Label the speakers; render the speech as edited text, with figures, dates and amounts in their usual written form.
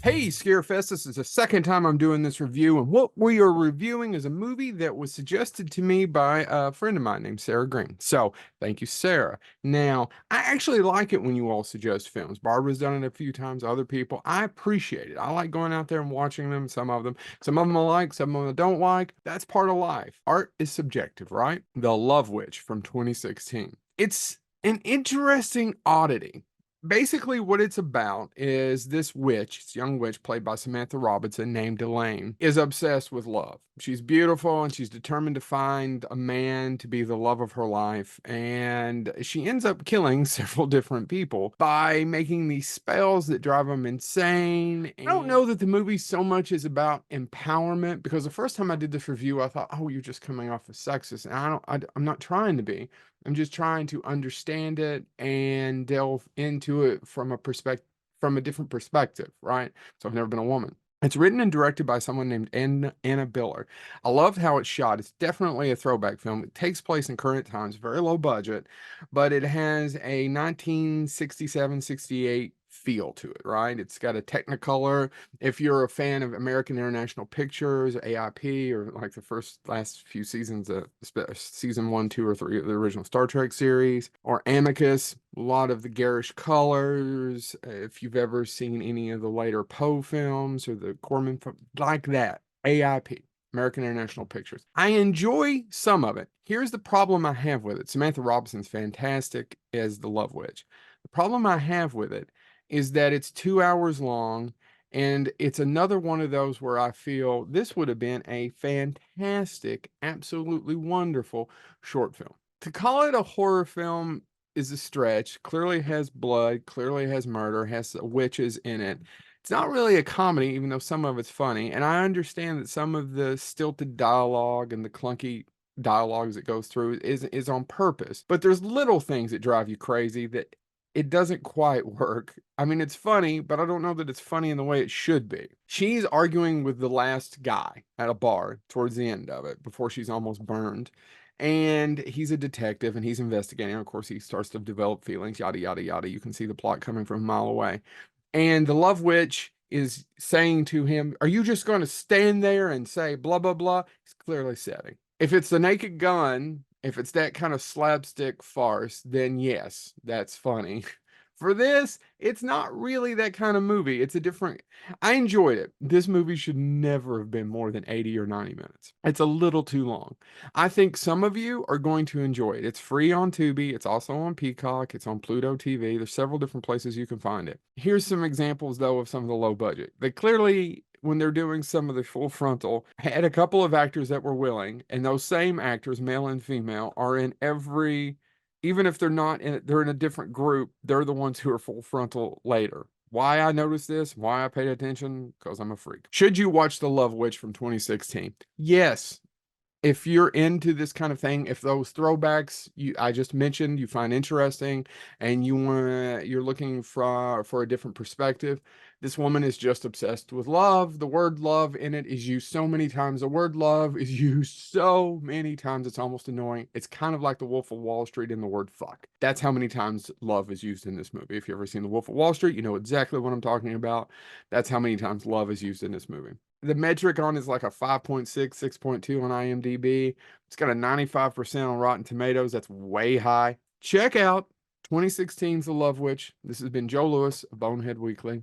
Speaker 1: Hey, Scarefest, this is the second time I'm doing this review, and what we are reviewing is a movie that was suggested to me by a friend of mine named Sarah Green. So, thank you, Sarah. Now, I actually like it when you all suggest films. Barbara's done it a few times, other people. I appreciate it. I like going out there and watching them, some of them. Some of them I like, some of them I don't like. That's part of life. Art is subjective, right? The Love Witch from 2016. It's an interesting oddity. Basically, what it's about is this witch, this young witch played by Samantha Robinson, named Elaine, is obsessed with love. She's beautiful and she's determined to find a man to be the love of her life. And she ends up killing several different people by making these spells that drive them insane. I don't know that the movie so much is about empowerment, because the first time I did this review, I thought, oh, you're just coming off as sexist. And I'm not trying to be. I'm just trying to understand it and delve into it from a different perspective, right? So I've never been a woman. It's written and directed by someone named Anna Biller. I loved how it's shot. It's definitely a throwback film. It takes place in current times, very low budget, but it has a 1967, 68 feel to it, right? It's got a Technicolor. If you're a fan of American International Pictures, AIP, or like the last few seasons of season one, two, or three of the original Star Trek series, or Amicus, a lot of the garish colors. If you've ever seen any of the later Poe films or the Corman, like that, AIP. American International Pictures. I enjoy some of it. Here's the problem I have with it. Samantha Robinson's fantastic as the Love Witch. The problem I have with it is that it's 2 hours long, and it's another one of those where I feel this would have been a fantastic, absolutely wonderful short film. To call it a horror film is a stretch. Clearly has blood, clearly has murder, has witches in it. It's not really a comedy, even though some of it's funny. And I understand that some of the stilted dialogue and the clunky dialogues it goes through is on purpose. But there's little things that drive you crazy that it doesn't quite work. I mean, it's funny, but I don't know that it's funny in the way it should be. She's arguing with the last guy at a bar towards the end of it before she's almost burned. And he's a detective and he's investigating. Of course, he starts to develop feelings, yada, yada, yada. You can see the plot coming from a mile away. And the Love Witch is saying to him, are you just going to stand there and say blah, blah, blah? He's clearly setting. If it's the Naked Gun, if it's that kind of slapstick farce, then yes, that's funny. For this, it's not really that kind of movie. It's a different. I enjoyed it. This movie should never have been more than 80 or 90 minutes. It's a little too long. I think some of you are going to enjoy it. It's free on Tubi. It's also on Peacock. It's on Pluto TV. There's several different places you can find it. Here's some examples, though, of some of the low budget. They clearly, when they're doing some of the full frontal, had a couple of actors that were willing, and those same actors, male and female, are in every, even if they're not in it, they're in a different group, they're the ones who are full frontal later. Why I noticed this, why I paid attention, because I'm a freak. Should you watch The Love Witch from 2016? Yes, if you're into this kind of thing, if those throwbacks I just mentioned you find interesting, and you're looking for a different perspective, this woman is just obsessed with love. The word love in it is used so many times. The word love is used so many times it's almost annoying. It's kind of like the Wolf of Wall Street in the word fuck. That's how many times love is used in this movie. If you've ever seen the Wolf of Wall Street, you know exactly what I'm talking about. That's how many times love is used in this movie. The metric on is like a 5.6, 6.2 on IMDb. It's got a 95% on Rotten Tomatoes. That's way high. Check out 2016's The Love Witch. This has been Joe Lewis of Bonehead Weekly.